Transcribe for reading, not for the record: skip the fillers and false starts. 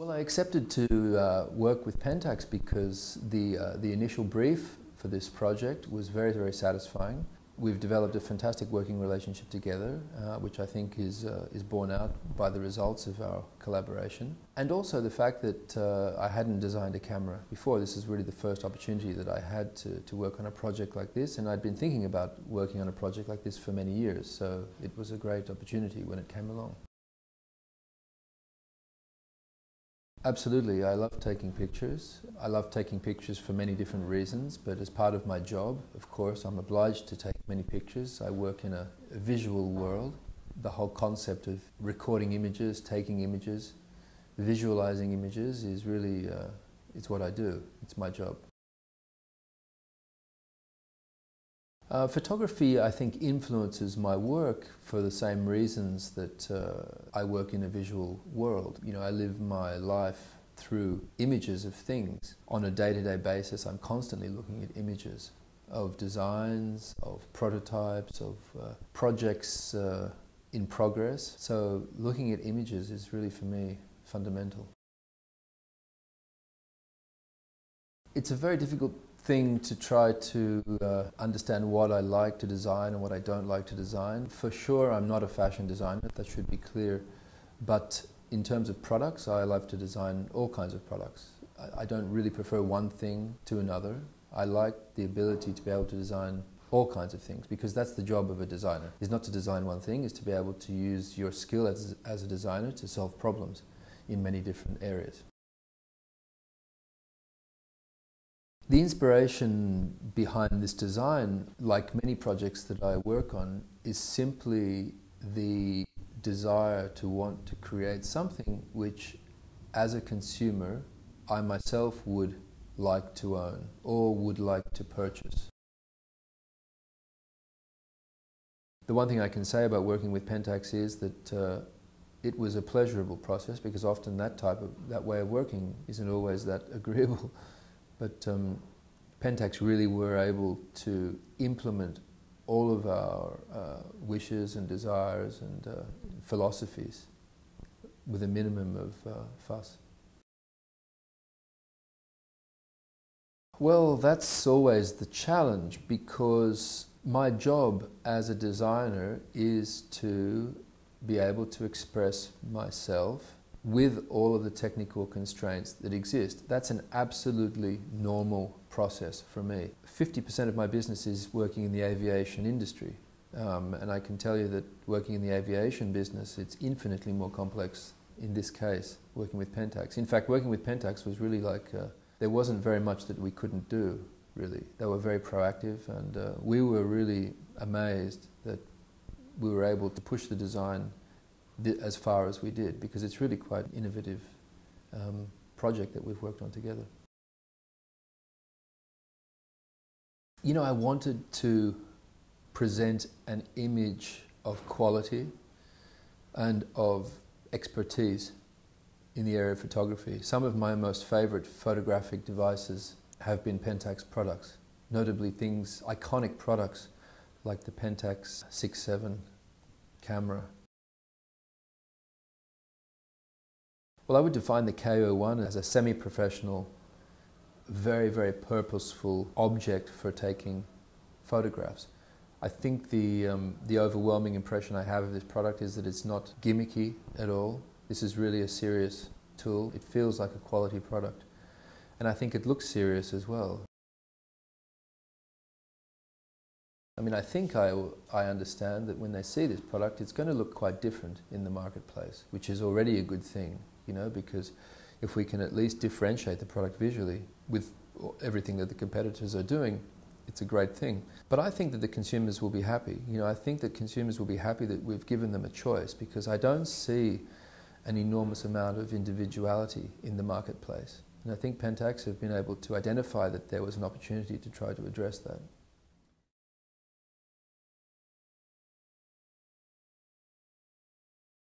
Well, I accepted to work with Pentax because the initial brief for this project was very, very satisfying. We've developed a fantastic working relationship together, which I think is borne out by the results of our collaboration. And also the fact that I hadn't designed a camera before. This is really the first opportunity that I had to work on a project like this, and I'd been thinking about working on a project like this for many years, so it was a great opportunity when it came along. Absolutely, I love taking pictures. I love taking pictures for many different reasons, but as part of my job, of course, I'm obliged to take many pictures. I work in a visual world. The whole concept of recording images, taking images, visualizing images is really, it's what I do. It's my job. Photography, I think, influences my work for the same reasons that I work in a visual world. You know, I live my life through images of things. On a day-to-day basis, I'm constantly looking at images of designs, of prototypes, of projects in progress. So looking at images is really, for me, fundamental. It's a very difficult thing to try to understand what I like to design and what I don't like to design. For sure, I'm not a fashion designer, that should be clear. But in terms of products, I love to design all kinds of products. I don't really prefer one thing to another. I like the ability to be able to design all kinds of things, because that's the job of a designer, is not to design one thing, is to be able to use your skill as a designer to solve problems in many different areas. The inspiration behind this design, like many projects that I work on, is simply the desire to want to create something which, as a consumer, I myself would like to own or would like to purchase. The one thing I can say about working with Pentax is that it was a pleasurable process, because often that way of working isn't always that agreeable. But Pentax really were able to implement all of our wishes and desires and philosophies with a minimum of fuss. Well, that's always the challenge, because my job as a designer is to be able to express myself with all of the technical constraints that exist. That's an absolutely normal process for me. 50% of my business is working in the aviation industry. And I can tell you that working in the aviation business, it's infinitely more complex in this case, working with Pentax. In fact, working with Pentax was really like, there wasn't very much that we couldn't do, really. They were very proactive, and we were really amazed that we were able to push the design as far as we did, because it's really quite an innovative project that we've worked on together. You know, I wanted to present an image of quality and of expertise in the area of photography. Some of my most favourite photographic devices have been Pentax products, notably iconic products like the Pentax 6-7 camera. Well, I would define the K-01 as a semi-professional, very, very purposeful object for taking photographs. I think the overwhelming impression I have of this product is that it's not gimmicky at all. This is really a serious tool. It feels like a quality product. And I think it looks serious as well. I mean, I think I understand that when they see this product, it's going to look quite different in the marketplace, which is already a good thing, you know, because if we can at least differentiate the product visually with everything that the competitors are doing, it's a great thing. But I think that the consumers will be happy. You know, I think that consumers will be happy that we've given them a choice, because I don't see an enormous amount of individuality in the marketplace. And I think Pentax have been able to identify that there was an opportunity to try to address that.